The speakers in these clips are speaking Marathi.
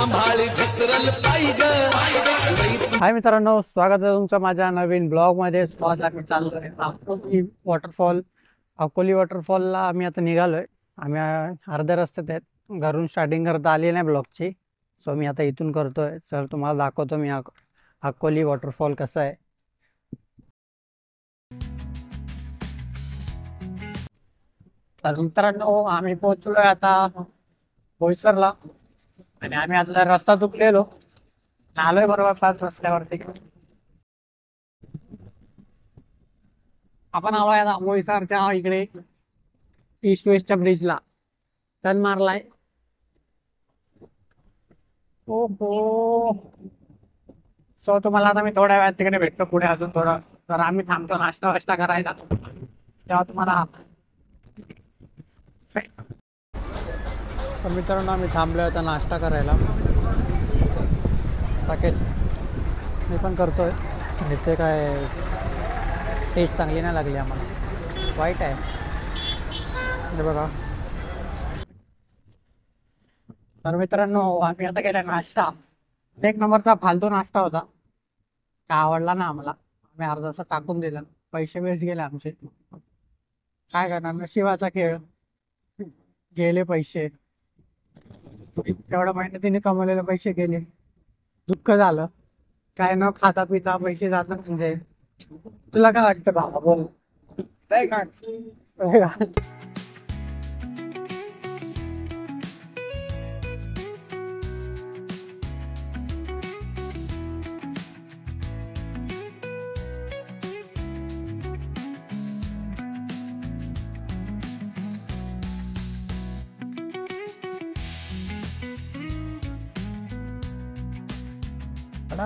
सांभाळी घसरल पाहिजे। हाय मित्रांनो, स्वागत आहे तुमचं माझ्या नवीन ब्लॉग मध्ये। आज आम्ही चाललोय अकोली वॉटरफॉलला आम्ही आता निघालोय। आम्ही अर्ध्या रस्त्यात आहेत, घरून स्टार्टिंग करता आली नाही ब्लॉगची, सो मी आता इथून करतोय। चल तुम्हाला दाखवतो मी अकोली वॉटरफॉल कसा आहे। तर मित्रांनो, आम्ही पोहोचलोय आता बोईसरला आणि आम्ही आता रस्ता चुकलेलो, आलोय बरोबर 5 रस्त्यावरती। आपण आलोय आता बोईसरच्या इकडे ईस्ट वेस्टच्या ब्रिजला टर्न मारलाय। सो तुम्हाला आता मी थोड्या वेळात तिकडे भेटतो पुढे अजून थोडं। तर आम्ही थांबतो नाश्ता वाष्टा करायला, तेव्हा तुम्हाला। तर मित्रांनो, आम्ही थांबलोय आता नाश्ता करायला। साकेत मी पण करतोय, इथे काय टेस्ट चांगली नाही लागली आम्हाला, वाईट आहे हे बघा। तर मित्रांनो, आम्ही आता केला नाश्ता, एक नंबरचा फालतू नाश्ता होता, काय आवडला ना आम्हाला। आम्ही अर्धासा टाकून दिला, पैसे वेस्ट गेले आमचे, काय करणार, नशिबाचा खेळ, गेले पैसे, तेवढ्या मेहनतीने कमवलेले पैसे गेले, दुःख झालं। काय न खाता पिता पैसे जातात म्हणजे, तुला काय वाटतं बाबा, बोल काय का?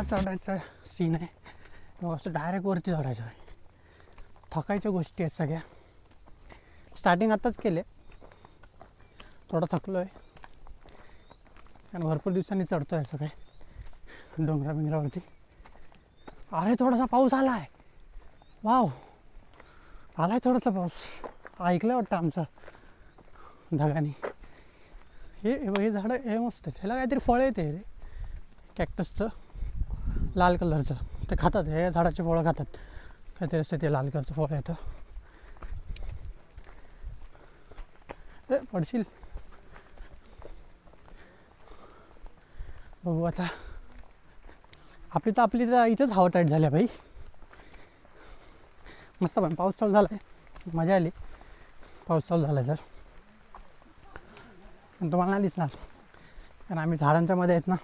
चढायचा सीन आहे, मग असं डायरेक्ट वरती चढायचं आहे। थकायच्या गोष्टी आहेत सगळ्या। स्टार्टिंग आताच केले, थोडं थकलो आहे आणि भरपूर दिवसांनी चढतो आहे सगळे डोंगरा बिंगरावरती। अरे थोडासा पाऊस आला आहे, वाव आलाय थोडासा पाऊस, ऐकलं वाटतं आमचा ढगाने। हे झाड हे मस्त, त्याला काहीतरी फळ येते रे, कॅक्टसचं लाल कलरचं, ते खातात, हे झाडाचे फळं खातात, काहीतरी असते ते लाल कलरचं फळ येतं। ते पडशील, बघू आता। आपली तर इथंच हवा टाईट झाल्या भाई, मस्त। पण पाऊस चालू झाला आहे, मजा आली पाऊस चालू झाला तर, पण तुम्हाला नाही दिसणार कारण आम्ही झाडांच्या मध्ये आहेत ना।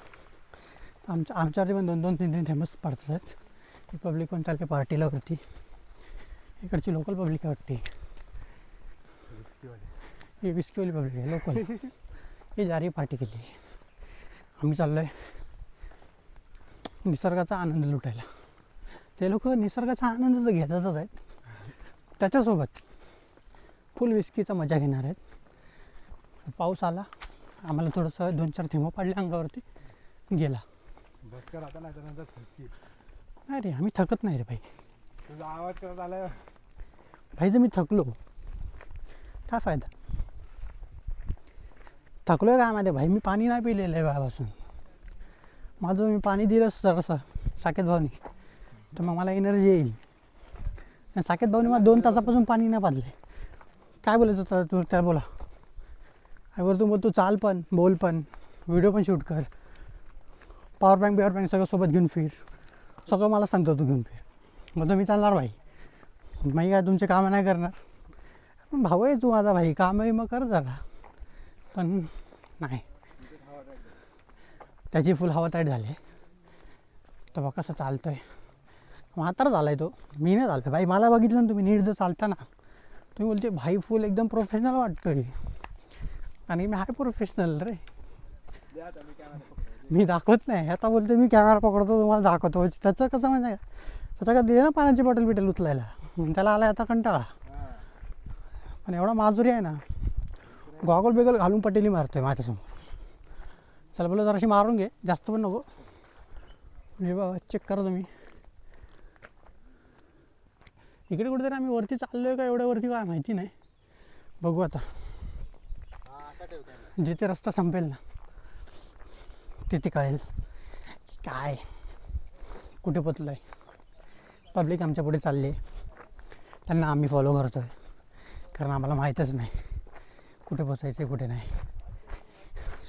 आमच्यावरती पण 2-3 थेंबच पडतात आहेत। पब्लिक पण चालते पार्टीला वरती, इकडची लोकल पब्लिक वाटते, ही विस्कीवाली पब्लिक आहे लोकल, ही जारी पार्टी केली। आम्ही चाललोय निसर्गाचा आनंद लुटायला। ते लोक निसर्गाचा आनंद तर घेतातच आहेत, त्याच्यासोबत फुल विस्कीचा मजा घेणार आहेत। पाऊस आला, आम्हाला थोडंसं 2-4 थेंब पडले अंगावरती, गेला। नाही रे, आम्ही थकत नाही रे भाई। तुझा आवाज करत आलाय भाई, जर मी थकलो काय फायदा, थकलोय काय माहिती भाई, मी पाणी नाही पिलेलं आहे वेळापासून। माझं मी पाणी दिलंच जरासं साकेत भाऊनी, तर मग मला एनर्जी येईल। साकेत भाऊनी मला 2 तासापासून पाणी नाही पाजले, काय बोलायचं तर तू त्याला बोला, अगर तू बोल, तू चाल पण, बोल पण, व्हिडिओ पण शूट कर, पॉवर बँक सगळं सोबत घेऊन फिर, सगळं मला सांगतो तू घेऊन फिर। मग मी चालणार भाई, मी काय तुमचे कामं नाही करणार, भाऊ आहे तू माझा भाई, कामही मग कर जरा। पण नाही, त्याची फुल हवा टाईट झाली, तर बघ कसं चालतोय, म्हातारा झालाय तो, मी नाही चालतोय भाई। मला बघितलं ना तुम्ही नीट जर चालताना, तुम्ही बोलते भाई फुल एकदम प्रोफेशनल वाटतोय, आणि मी हाय प्रोफेशनल रे, मी दाखवत नाही। आता बोलते मी कॅमेरा पकडतो तुम्हाला दाखवतो, त्याचं कसं म्हणजे, त्याचा काय दिले ना पाण्याची बॉटल बिटल उचलायला, त्याला आलाय आता कंटाळा। पण एवढा माजुरी आहे ना, गॉगल बेगल घालून पटेली मारतोय माझ्यासमोर। चला बोला जराशी मारून घे, जास्त पण नको। हे बघा, चेक करा तुम्ही, इकडे कुठेतरी आम्ही वरती चाललोय का एवढ्या वरती काय माहिती नाही, बघू आता। जिथे रस्ता संपेल ना परिस्थिती कळेल की काय कुठे पोचलो आहे. पब्लिक आमच्या पुढे चालली आहे, त्यांना आम्ही फॉलो करतो आहे कारण आम्हाला माहीतच नाही कुठे पोचायचं आहे कुठे नाही.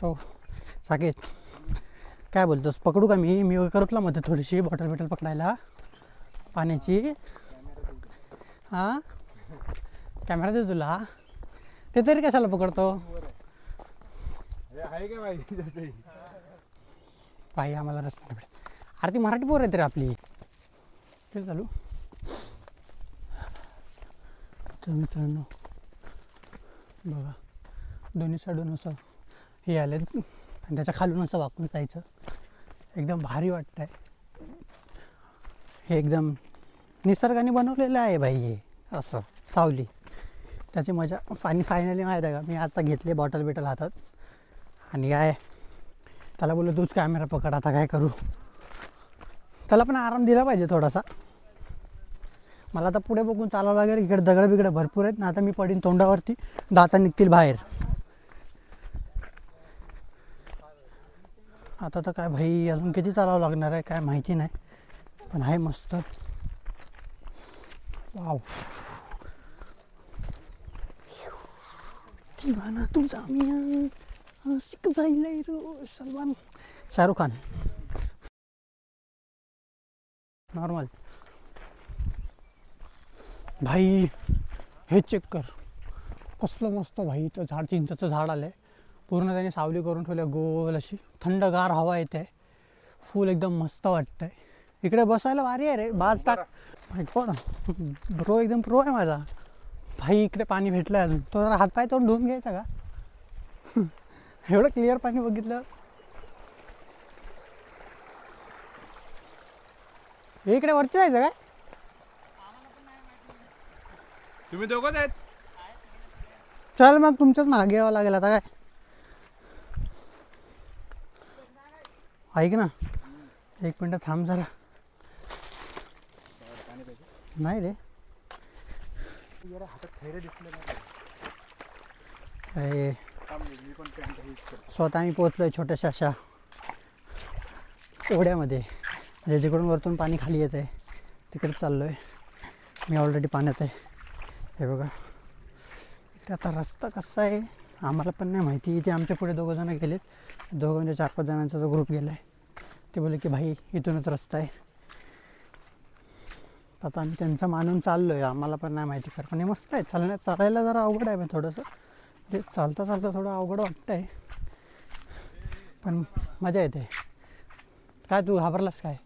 सो साकेत काय बोलतोस, पकडू का मी करतला मध्ये थोडीशी बॉटल पकडायला पाण्याची. हां कॅमेरा दे तुला, ते तरी कशाला पकडतो बाई आम्हाला रस्ता नाही. अरे ती मराठी पोर आहे रे आपली. ते चालू तर मित्रांनो बघा दोन्ही साईडून असं हे आले आणि त्याच्या खालून असं वाकून जायचं. एकदम भारी वाटतं आहे. हे एकदम निसर्गाने बनवलेलं आहे बाई हे असं सावली, त्याची मजा. फायनली माहीत आहे का, मी आता घेतले बॉटल हातात आणि काय त्याला बोललो तूच कॅमेरा पकड. आता काय करू, त्याला पण आराम दिला पाहिजे थोडासा. मला आता पुढे बघून चालावं लागेल. इकडे दगड बिगडं भरपूर आहेत ना, आता मी पडीन तोंडावरती, दाता निघतील बाहेर. आता तर काय भाई अजून किती चालावं लागणार आहे काय माहिती नाही, पण आहे मस्त. वाव दिवाना तुझा मिया शिक जाईल रो. सलमान शाहरुख खान नॉर्मल. भाई हे चेक कर कसलं मस्त भाई. तर झाड चिंचचं झाड आलं आहे, पूर्ण त्याने सावली करून ठेवल्या गोल अशी. थंडगार हवा येते, फुल एकदम मस्त वाटतंय. इकडे बसायला भारी आहे रे. बाज टाक कोण ब्रो, एकदम प्रो आहे माझा भाई. इकडे पाणी भेटलं अजून, तो जरा हातपाय तोंड धुवून घ्यायचा का एवढं क्लिअर पाणी बघितलं. इकडे वरती जायचं काय, तुम्ही दोघंच आहेत. चल मग तुमच्याच मागे यावं लागेल आता काय. ऐक ना एक मिनटं थांब जरा. नाही रे अरे स्वतः मी पोचलोय छोट्याशा अशा ओढ्यामध्ये, म्हणजे जिकडून वरतून पाणी खाली येत आहे तिकडे चाललो आहे मी. ऑलरेडी पाण्यात आहे हे बघा. इकडे आता रस्ता कसा आहे आम्हाला पण नाही माहिती. इथे आमच्या पुढे दोघंजणं गेलेत, दोघं म्हणजे 4-5 जणांचा जो ग्रुप गेला आहे. ते बोलले की भाई इथूनच रस्ता आहे. आता आम्ही त्यांचं मानून चाललो आहे, आम्हाला पण नाही माहिती खरं. पण हे मस्त आहे, चालायला जरा अवघड आहे पण थोडंसं. ते चालता थोडं अवघड वाटतं आहे, पण मजा येते. काय तू घाबरलास काय,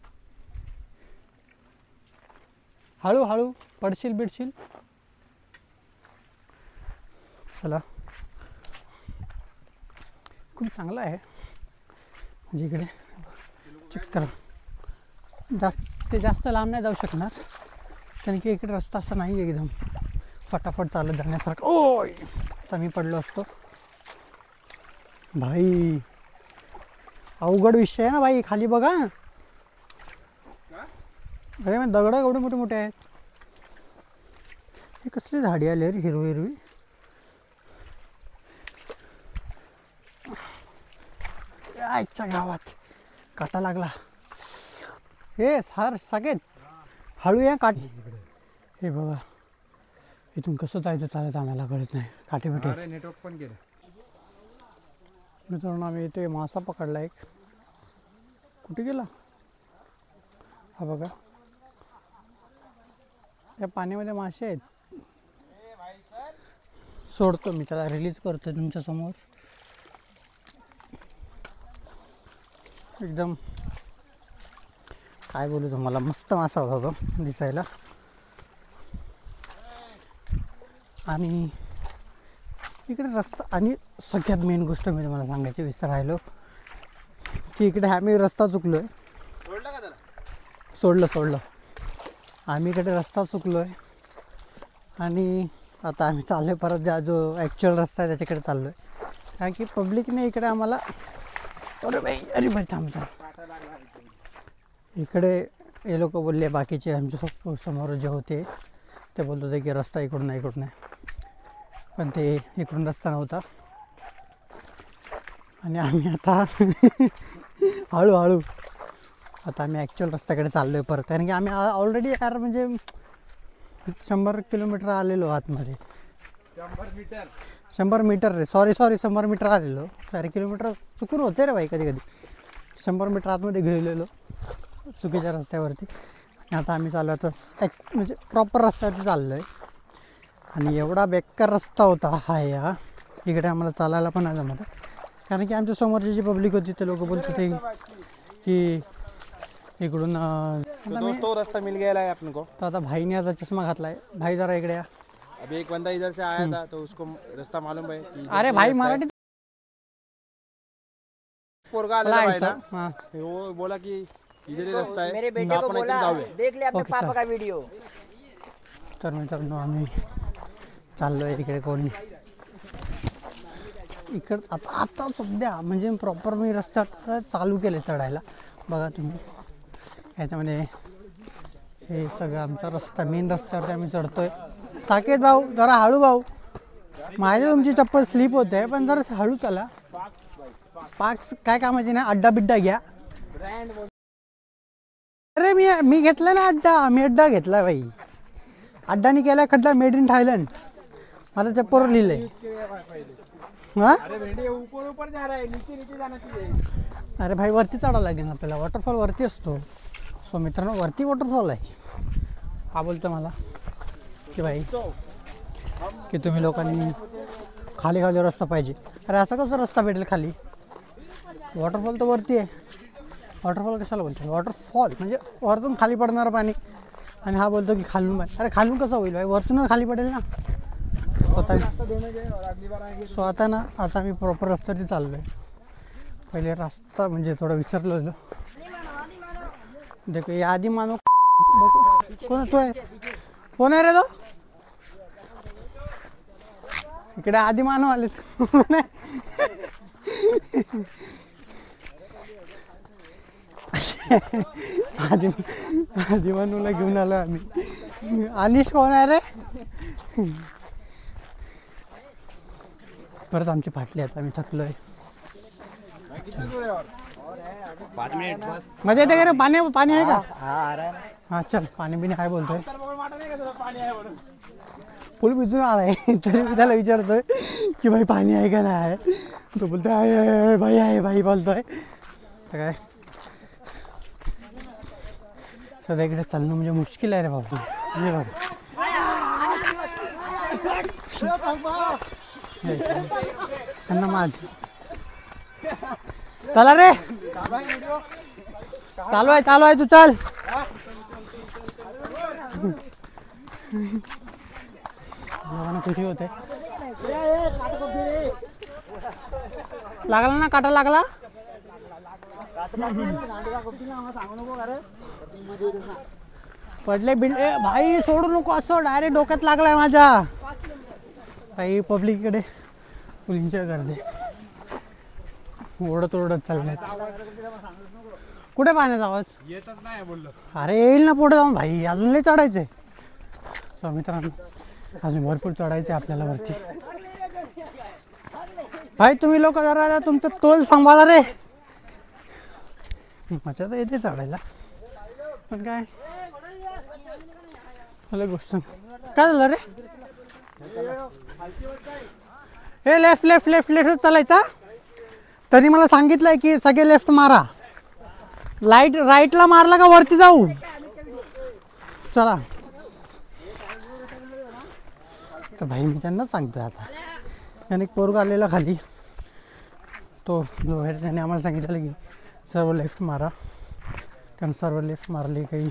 हळूहळू पडशील बिडशील. चला खूप चांगलं आहे. म्हणजे इकडे चेक करा, जास्त लांब नाही जाऊ शकणार कारण की इकडे रस्ता असा नाही एकदम फटाफट चालत जाण्यासारखं. ओय तर मी पडलो असतो भाई. अवघड विषय आहे ना भाई. खाली बघा, अरे मग दगड एवढे मोठे मोठे आहेत. हे कसली झाडी आली रे हिरवी हिरवी. आजच्या गावात काटा लागला. हे साकेत हळू या काठी. हे बघा इथून कसं जायचं चालत आम्हाला कळत नाही. काठी भेटे नेटवर्क पण गेलं. मित्रांनो आम्ही इथे मासा पकडला एक. कुठे गेला हा बघा. या पाण्यामध्ये मासे आहेत. सोडतो मी त्याला, रिलीज करतो तुमच्यासमोर. एकदम काय बोलू तुम्हाला, मस्त मासा होता तो दिसायला. आणि इकडे रस्ता, आणि सगळ्यात मेन गोष्ट मी तुम्हाला सांगायची विसर राहिलो की इकडे आम्ही रस्ता चुकलो आहे. सोडलं का त्याला, सोडलं आम्ही इकडे रस्ता चुकलो आहे. आणि आता आम्ही चाललो आहे परत ज्या जो ॲक्च्युअल रस्ता आहे त्याच्याकडे चाललो आहे. कारण की पब्लिकने इकडे आम्हाला अरे भाई थांबतो. इकडे हे लोक बोलले, बाकीचे आमच्या समोर जे होते ते बोलत होते की रस्ता इकडून नाही, पण ते इकडून रस्ता नव्हता. आणि आम्ही आता हळूहळू. आता आम्ही ॲक्च्युअल रस्त्याकडे चाललो आहे परत, कारण की आम्ही ऑलरेडी यार म्हणजे 100 किलोमीटर आलेलो आतमध्ये. 100 मीटर रे, सॉरी 100 मीटर आलेलो. 4 किलोमीटर चुकून होते रे बाई कधी कधी. 100 मीटर आतमध्ये गेलेलो चुकीच्या रस्त्यावरती. आणि आता आम्ही चाललो आता म्हणजे प्रॉपर रस्त्यावरती चाललो आहे. आणि एवढा बेकार रस्ता होता हा या, इकडे आम्हाला चालायला पण नाही जमत, कारण की आमच्या समोरची जी पब्लिक होती ते लोक बोलत होते की इकडून तो रास्ता मिल गया है अपन को. तर आता भाईने आता चष्मा घातलाय. भाई जरा इकडे या. अभी एक बंदा इधर से आया था तो उसको रास्ता मालूम है कि अरे भाई मराठी पोरगा आलेला आहे ना, हां वो बोला कि इधर ही रास्ता है, मेरे बेटे को आपण इथून बोला जाऊया. देख ले अपने ओके, पापा चल. का वीडियो. तर मित्रांनो आम्ही चाललो आहे इकडे. कोणी इकडं आता आता सध्या म्हणजे प्रॉपर मी रस्त्यावर चालू केले चढायला. बघा तुम्ही ह्याच्यामध्ये हे सगळं आमचा रस्ता, मेन रस्त्यावरती आम्ही चढतोय. साकेत भाऊ जरा हळू भाऊ, माझी तुमची चप्पल स्लिप होते, पण जरा हळू चला. स्पार्क्स काय कामाची ना, अड्डा बिड्डा घ्या. अरे मी घेतला ना अड्डा, मी अड्डा घेतला भाई. अड्डानी केला खड्डा, मेड इन थायलंड. माझ्या चप्पलवर लिहिलंय. हां अरे भेंडे ऊपर ऊपर जा रहा है, नीचे नीचे जाना चाहिए. अरे भाई वरती चढावं लागेल आपल्याला, वॉटरफॉल वरती असतो. सो मित्रांनो वरती वॉटरफॉल आहे. हा बोलतो मला की भाई की तुम्ही लोकांनी खाली खाली रस्ता पाहिजे. अरे असा कसा रस्ता भेटेल खाली? वॉटरफॉल तर वरती आहे. वॉटरफॉल कशाला बोलतो? वॉटरफॉल म्हणजे वरतून खाली पडणारं पाणी. आणि हा बोलतो की खालून पाणी. अरे खालून कसं होईल भाई? वरतूनच खाली पडेल ना स्वतः. आता ना आता मी प्रॉपर रस्त्यावरती चाललो आहे. पहिले रस्ता म्हणजे थोडं विसरलो. देखो ये आदि मानव कोण तो आहे? कोण आहे रे तो? इकडे आदि मानव आले. आदि मानवला घेऊन आलो आम्ही. अनिश कोण आहे रे? परत आमची फाटली. आता आम्ही थकलोय. 5 मिनिट बस. मजा येते का रे? पाणी आहे का? हाँ आ रहा है. हा चल, पाणी बिणी आहे बोलतोय. पाणी आहे म्हणून. फुल भिजून आलाय तरी मी त्याला विचारतोय की भाई पाणी आहे का नाही आहे. तो बोलतोय आहे भाई, आहे भाई बोलतोय. तर काय सध्या इकडे चालणं म्हणजे मुश्किल आहे रे बाबा. ये बघ त्यांना माझ चला रे. चालू आहे तू चल. कुठे होते? लागला ना काटा लागला. पडले बिल. भाई सोडू नको असं, डायरेक्ट डोक्यात लागलाय माझ्या. काही पब्लिक इकडे फुल एन्जॉय करते. ओढत चालल्यात. कुठे पाण्याचा आवाज येतच नाही बोललो. अरे येईल ना पुढे जाऊन भाई, अजून लय चढायचंय. मित्रांनो अजून भरपूर चढायचं आपल्याला वरती. भाई तुम्ही लोक जरा तुमचं तोल सांभाळा रे. मजा तर येते चढायला, पण काय मला गोष्ट काय झालं रे? हे लेफ्ट लेफ्ट लेफ्ट लेफ्ट चालायचा. तरी मला सांगितलंय की सगळे लेफ्ट मारा. लाईट राईटला मारला का वरती जाऊ. चला तर भाई मी त्यांनाच सांगतोय. आता त्याने एक पोरगा आलेला खाली, तो जो आहे त्याने आम्हाला सांगितलं की सर्व लेफ्ट मारा, कारण सर्व लेफ्ट मारले काही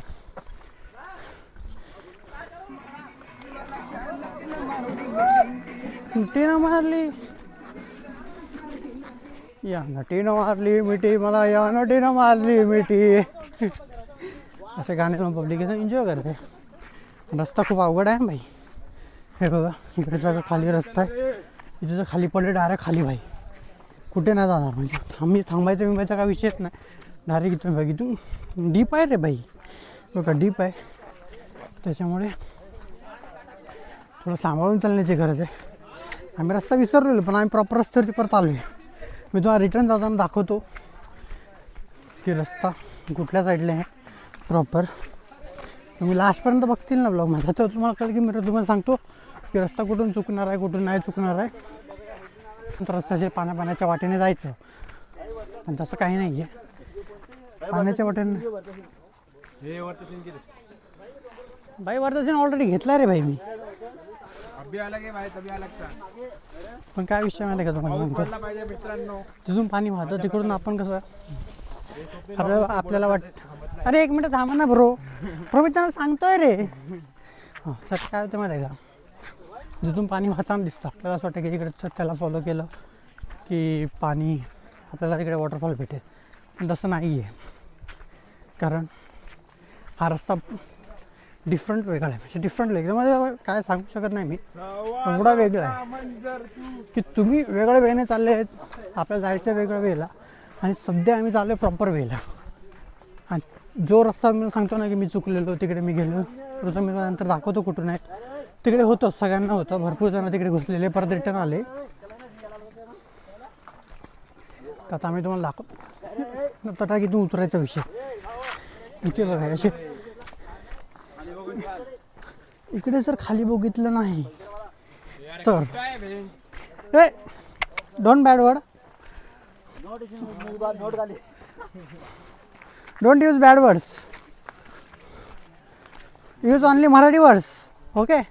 नटीनं मारली या नटीनं मारली मिठी मला, या नटीनं मारली मिठी. असे गाणे लावून पब्लिक इथं एन्जॉय करते. रस्ता खूप अवघड आहे भाई. हे बघा इकडे सगळं खाली रस्ता आहे. इथे जर खाली पडले डायरेक्ट खाली भाई, कुठे नाही जाणार. म्हणजे थांबायचा बिंबायचा काय विषयच नाही. डायरेक्ट इथून बघ, इथून डीप आहे रे भाई. बघा डीप आहे, त्याच्यामुळे थोडं सांभाळून चालण्याची गरज आहे. आम्ही रस्ता विसरलेलो, पण आम्ही प्रॉपर रस्त्यावरती परत आलो आहे. मी तुम्हाला रिटर्न जाताना दाखवतो की रस्ता कुठल्या साईडला आहे प्रॉपर. तुम्ही लास्टपर्यंत बघतील ना ब्लॉग माझा तर तुम्हाला कळेल की मी तुम्हाला सांगतो की रस्ता कुठून चुकणार आहे कुठून नाही चुकणार आहे. रस्त्याचे पाण्याच्या वाटेने जायचं पण तसं काही नाही आहे पाण्याच्या वाटेने. भाई वरचा सीन ऑलरेडी घेतला रे भाई मी. पण काय विषय माहिती का तुम्हाला तिथून पाणी वाहतं तिकडून आपण कसं आपल्याला वाटतं अरे एक मिनिट थांबा ना ब्रो मी त्यांना सांगतोय रे. हां सर काय होतं माहिती आहे का जिथून पाणी वाहताना दिसतं आपल्याला असं वाटतं की तिकडे त्याला फॉलो केलं की पाणी आपल्याला तिकडे वॉटरफॉल भेटेल पण तसं नाही आहे. कारण हा रस्ता डिफरंट वेगळा आहे म्हणजे डिफरंट वेगळं म्हणजे काय सांगू शकत नाही मी एवढा वेगळा आहे की तुम्ही वेगळ्या वेळेने चालले आहेत आपल्याला जायचं वेगळ्या वेळेला आणि सध्या आम्ही चाललो आहे प्रॉपर वेळेला. आणि जो रस्ता मी सांगतो ना की मी चुकलेलो तिकडे मी गेलो तसं मी नंतर दाखवतो कुठून आहे तिकडे होतं सगळ्यांना होतं भरपूर जण तिकडे घुसलेले परत रिटर्न आले. तर आता आम्ही तुम्हाला दाखवतो तटाकीतून उतरायचा विषय इथे बघा असे इकडे जर खाली बघितलं नाही तर don't bad word don't use bad words use only Marathi words okay.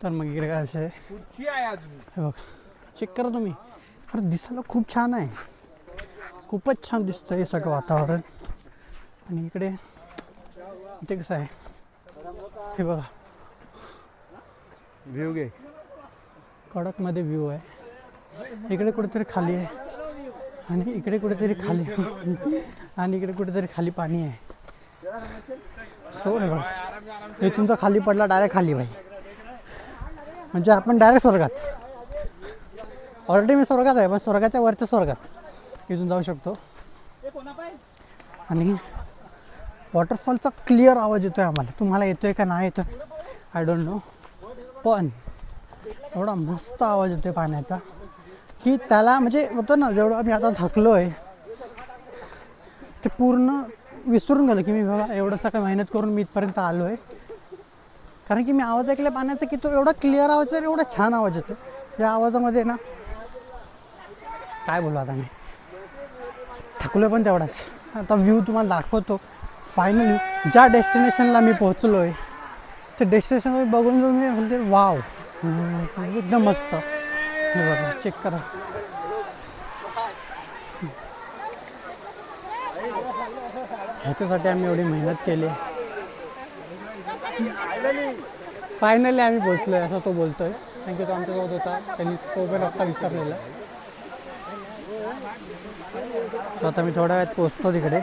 तर मग इकडे काय विषय हे बघ चेक करा तुम्ही. अरे दिसायला खूप छान आहे खूपच छान दिसतं हे सगळं वातावरण. आणि इकडे इथे कसं आहे हे बघा व्ह्यू घे कडकमध्ये व्ह्यू आहे. इकडे कुठेतरी खाली आहे आणि इकडे कुठेतरी खाली आणि इकडे कुठेतरी खाली पाणी आहे. सो हे बघा इथूनचा खाली पडला डायरेक्ट खाली भाई म्हणजे आपण डायरेक्ट स्वर्गात. ऑलरेडी मी स्वर्गात आहे पण स्वर्गाच्या वरच्या स्वर्गात इथून जाऊ शकतो. आणि वॉटरफॉलचा क्लिअर आवाज येतो आहे आम्हाला. तुम्हाला येतो आहे का नाही येतो आय डोंट नो पण एवढा मस्त आवाज येतो आहे पाण्याचा की त्याला म्हणजे होतं ना जेवढं मी आता थकलो आहे ते पूर्ण विसरून गेलो की मी बाबा एवढंसं काय मेहनत करून मी इथपर्यंत आलो आहे. कारण की मी आवाज ऐकला पाण्याचा की तो एवढा क्लिअर आवाज आहे एवढा छान आवाज येतो. या आवाजामध्ये ना काय बोलू आता मी थकलो पण तेवढाच. आता व्ह्यू तुम्हाला दाखवतो फायनली ज्या डेस्टिनेशनला मी पोहोचलो आहे ते डेस्टिनेशन बघून जो मी बोलते वाव एकदम मस्त. हे बघा चेक करा ह्याच्यासाठी आम्ही एवढी मेहनत केली. फायनली आम्ही पोहोचलो आहे असं तो बोलतोय कारण की तो आमच्यासोबत होता त्यांनी तो पण रस्ता विसरलेला. आता मी थोड्या वेळात पोहोचतो तिकडे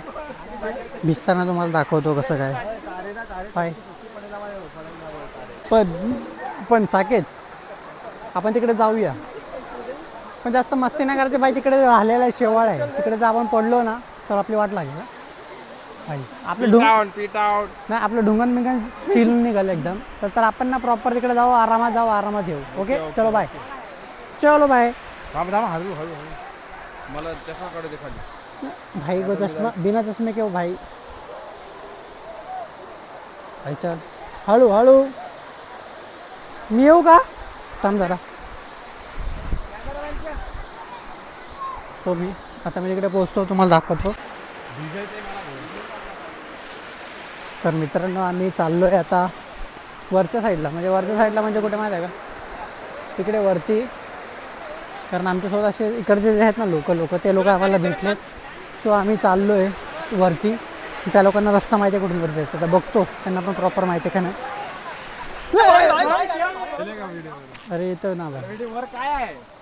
भिजताना तुम्हाला दाखवतो कसं काय पण साकेत आपण तिकडे जाऊया पण जास्त मस्ती नाही करायची बाई. तिकडे राहिलेला शेवाळ आहे तिकडे जर आपण पडलो ना तर आपली वाट लागेल भाई. आपलं नाही आपलं ढुंगण बिंगण चिरून निघालं एकदम तर आपण ना प्रॉपर तिकडे जाऊ आरामात येऊ. ओके चलो बाय चलो बाय. मला चष्मा भाई को चष्मा बिना चष्मे के हो भाई. भाई चल हळू मी येऊ का थांब जरा. सो मी तिकडे पोहोचतो तुम्हाला दाखवतो. तर मित्रांनो आम्ही चाललो आहे आता वरच्या साईडला म्हणजे कुठे माहीत आहे का तिकडे वरती. कारण आमच्यासोबत असे इकडचे जे आहेत ना लोक ते लोक आम्हाला भेटलेत. सो आम्ही चाललो आहे वरती. त्या लोकांना रस्ता माहिती आहे कुठून वर जायचं तर बघतो त्यांना पण प्रॉपर माहिती आहे का नाही. अरे येतो ना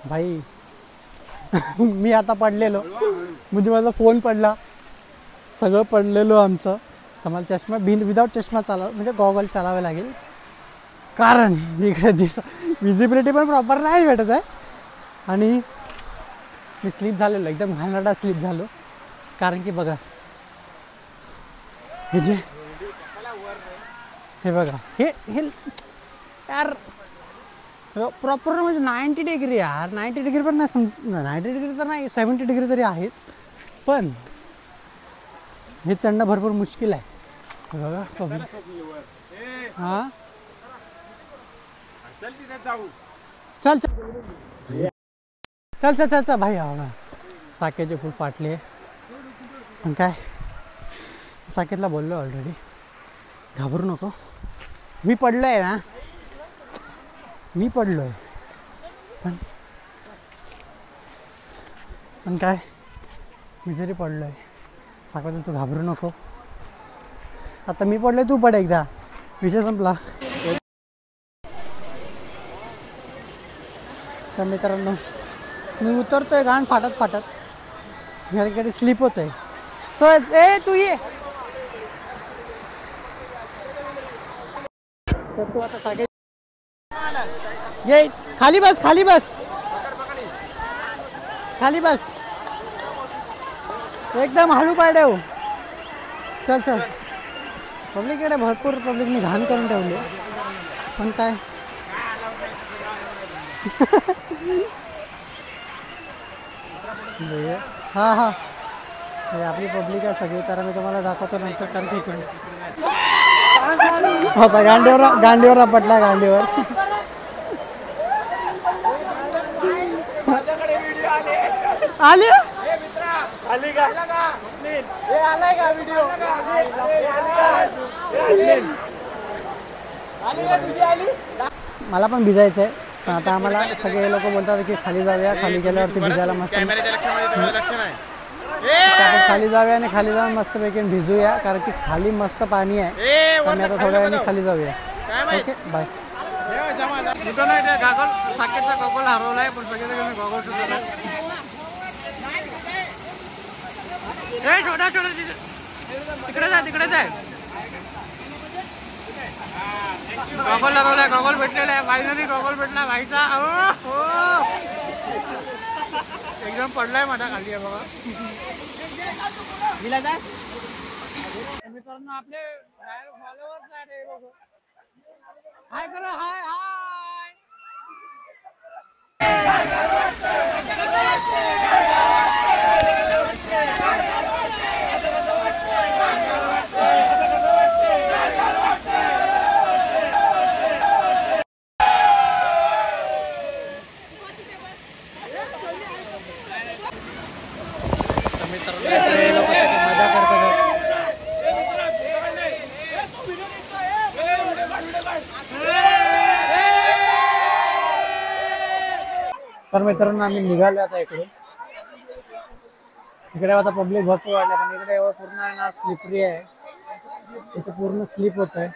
भाई मी आता पडलेलो म्हणजे माझा फोन पडला सगळं पडलेलो आमचं. तर मला चष्मा विदाऊट चष्मा म्हणजे गॉगल चालावे लागेल कारण इकडे विजिबिलिटी पण प्रॉपर नाही भेटत आहे. आणि मी स्लीप झालेलो एकदम घाणेरडा स्लीप झालो कारण की बघा हे बघा हे यार प्रॉपर म्हणजे 90 डिग्री यार. 90 डिग्री पण नाही, 90 डिग्री तर नाही, 70 डिग्री तरी आहेच. पण हे चढणं भरपूर मुश्किल आहे. बघा हां चल चल चल चल चल चल भाई. हा ना साकेचे फूल फाटले. पण काय साकेतला बोललो ऑलरेडी, घाबरू नको. मी पडलो आहे ना, मी पडलो आहे. पण काय मी जरी पडलो आहे साकेत, तू घाबरू नको. आता मी पडलोय, तू पड एकदा, विषय संपला. तर मित्रांनो मी उतरतोय घाण फाटत फाटत, घरी स्लिप होत आहे. सो ए तू ये. तर तू आता सागे ये, खाली बस खाली बस खाली बस, एकदम हळू पाय ठेव. चल चल. पब्लिककडे भरपूर पब्लिकने घाण करून ठेवली. पण काय हां हां हे आपली पब्लिक आहे सगळी. तर मी तुम्हाला दाखवतो नंतर. कारण की होता गांडीवर आपटला गांडीवर. आली मला पण भिजायचं आहे. पण आता आम्हाला सगळे लोक बोलतात की खाली जाऊया, खाली गेल्यावरती भिजायला मस्त. आपण खाली जाऊया आणि खाली जाऊन मस्तपैकी भिजूया, कारण की खाली मस्त पाणी आहे. आम्ही आता थोड्या वेळाने खाली जाऊया. Okay bye. साकेतचा गॉगल हरवलाय, पण सगळे गॉगल सुद्धा छोटा छोटा तिकडे जाय. गॉगल हरवलाय, गॉगल भेटलेला आहे. फायनली गॉगल भेटला भाईचा. एकदम पडलाय माझा खाली आहे बघा. मित्रांनो आपले फॉलोअर्स आहेत. हाय करा, हाय हाय. तर मित्रांनो आम्ही निघालो आता इकडे आता पब्लिक भरपूर वाढले. पण इकडे एवढं पूर्ण आहे ना, स्लिपरी आहे. इथे पूर्ण स्लिप होत आहे.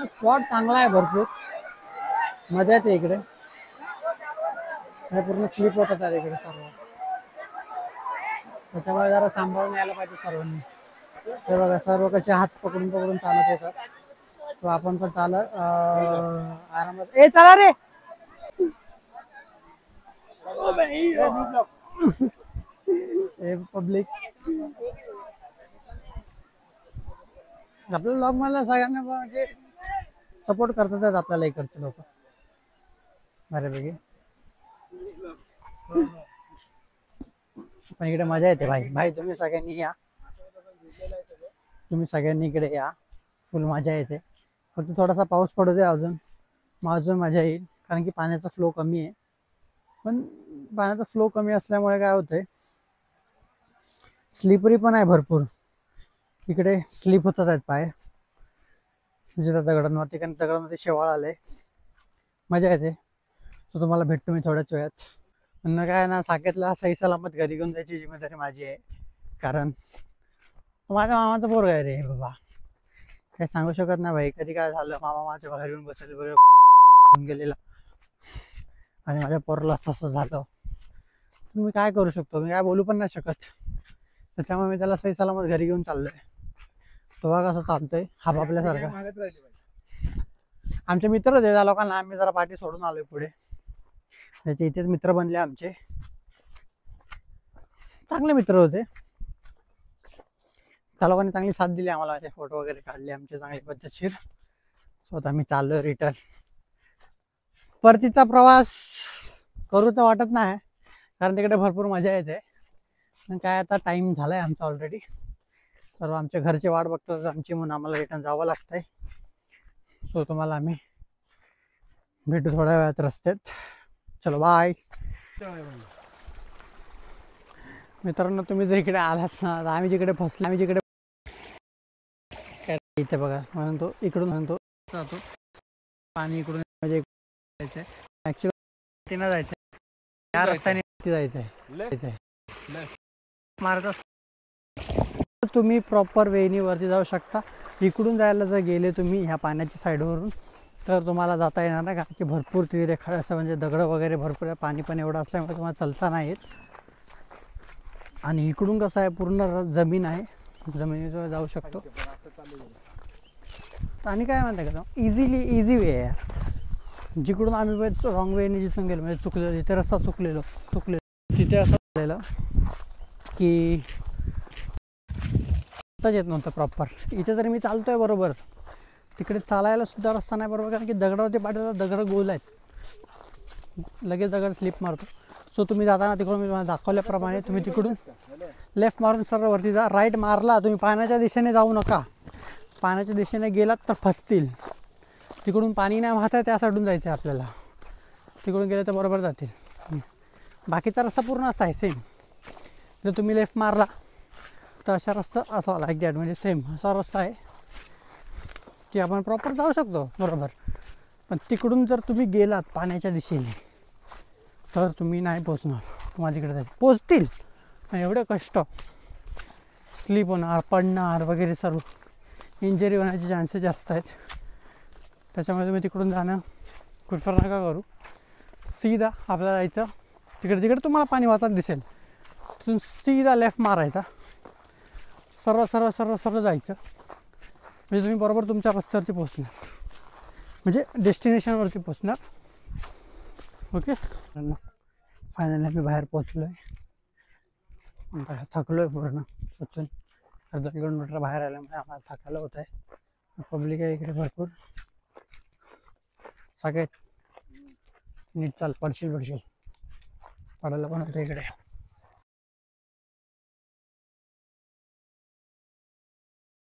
स्पॉट चांगला आहे, भरपूर मजा येते इकडे. पूर्ण स्लिप होत आहे इकडे सर्व. त्याच्यामुळे जरा सांभाळून यायला पाहिजे सर्वांनी. ते बघा सर्व कसे हात पकडून पकडून चालत येतात. तो आपण पण चालत आरामात. ए चला रे. पब्लिक आपल्या ब्लॉग मला सगळ्यांना म्हणजे सपोर्ट करतात आपल्याला इकडचे लोक बऱ्यापैकी. पण इकडे मजा येते भाई. भाई तुम्ही सगळ्यांनी या, तुम्ही सगळ्यांनी इकडे या, फुल मजा येते. फक्त थोडासा पाऊस पडू दे अजून मजा येईल. कारण की पाण्याचा फ्लो कमी आहे. पण पाण्याचा फ्लो कमी असल्यामुळे काय होतंय, स्लिपरी पण आहे भरपूर. इकडे स्लिप होतात आहेत पाय म्हणजे त्या दगडांवरती, कारण दगडांवरती शेवाळ आले. मजा येते. तो तुम्हाला भेटतो मी थोड्याच वेळात. म्हणणं काय ना, साकेतला सही सलामत घरी घेऊन जायची जिम्मेदारी माझी आहे. कारण माझ्या मामाचा पोरगा आहे रे बाबा. काही सांगू शकत नाही भाई, कधी काय झालं. मामा माझ्या घरी येऊन बसेल बरोबर गेलेला आणि माझ्या पोराला असं झालं. मी काय करू शकतो, मी काय बोलू पण नाही शकत. त्याच्यामुळे मी त्याला सही सलामत घरी घेऊन चाललोय. तो बघा कसं चालतोय हा आपल्यासारखा. आमचे मित्र होते त्या लोकांना आम्ही जरा पाठी सोडून आलोय पुढे. त्याचे इथेच मित्र बनले आमचे, चांगले मित्र होते. त्या लोकांनी चांगली साथ दिली आम्हाला. फोटो वगैरे काढले आमचे चांगले पद्धतशीर. स्वतः मी चाललोय रिटर्न. परतीचा प्रवास करू तर वाटत नाही, कारण तिकडे भरपूर मजा येते. पण काय आता टाइम झालाय आमचा ऑलरेडी, सर्व आमच्या घरचे वाट बघतात आमची, म्हणून आम्हाला रिटर्न जावं लागतंय. सो तुम्हाला आम्ही भेटू थोड्या वेळात रस्त्यात. चलो बाय. मित्रांनो, तुम्ही जर इकडे आलात ना, तर आम्ही जिकडे फसलो, आम्ही जिकडे इथे बघा म्हणतो, इकडून म्हणतो जातो पाणी, इकडून म्हणजे जायचंय ऍक्च्युअली ना, जायचंय या रस्त्याने जायचंय मार्ग. तुम्ही प्रॉपर वेनी वरती जाऊ शकता. इकडून जायला जर गेले तुम्ही ह्या पाण्याच्या साईडवरून, तर तुम्हाला जाता येणार नाही, कारण की भरपूर तिथे असं म्हणजे दगड वगैरे भरपूर आहे, पाणी पण एवढं असल्यामुळे तुम्हाला चलता नाही येत. आणि इकडून कसं आहे, पूर्ण जमीन आहे, जमिनीवर जाऊ शकतो. आणि काय म्हणते का, इझी वे आहे. जिकडून आम्ही रॉंग वेने जिथून गेलो, म्हणजे चुकलेलो, जिथे रस्ता चुकलेलो तिथे असं झालेलं की रस्ताच येत नव्हतं प्रॉपर. इथे तरी मी चालतोय बरोबर, तिकडे चालायला सुद्धा रस्ता नाही बरोबर, कारण की दगडावरती पाडलेला, दगड गोल आहेत, लगेच दगड स्लिप मारतो. सो तुम्ही जाताना तिकडून मी तुम्हाला दाखवल्याप्रमाणे तुम्ही तिकडून लेफ्ट मारून सरळ वरती जा. राईट मारला तुम्ही, पाण्याच्या दिशेने जाऊ नका, पाण्याच्या दिशेने गेलात तर फसतील. तिकडून पाणी नाही वाहत आहे, त्या साईडून जायचं आहे आपल्याला, तिकडून गेले तर बरोबर जातील. बाकीचा रस्ता पूर्ण असा आहे सेम. जर तुम्ही लेफ्ट मारला तर अशा रस्ता असा लाईक दॅट, म्हणजे सेम असा रस्ता आहे की आपण प्रॉपर जाऊ शकतो बरोबर. पण तिकडून जर तुम्ही गेलात पाण्याच्या दिशेने तर तुम्ही नाही पोचणार, तुम्हाला तिकडे जायचं. पोचतील पण एवढं कष्ट, स्लिप होणार, पडणार वगैरे, सर्व इंजरी होण्याचे चान्सेस जास्त आहेत. त्याच्यामुळे तुम्ही तिकडून जाणं प्रिफर नका करू. सीधा आपल्याला जायचं तिकडे, तिकडे तुम्हाला पाणी वाहताना दिसेल, तिथून सीधा लेफ्ट मारायचा, सरळ सरळ सरळ सरळ जायचं, म्हणजे तुम्ही बरोबर तुमच्या रस्त्यावरती पोचणार, म्हणजे डेस्टिनेशनवरती पोचणार. ओके, फायनली आम्ही बाहेर पोचलो आहे. थकलो आहे पूर्ण पोचून, अर्धा किलोमीटर बाहेर आल्यामुळे आम्हाला थकायला होत आहे. पब्लिक आहे इकडे भरपूर, सगळे नीट चाल, पडशील पडायला पण होतं इकडे.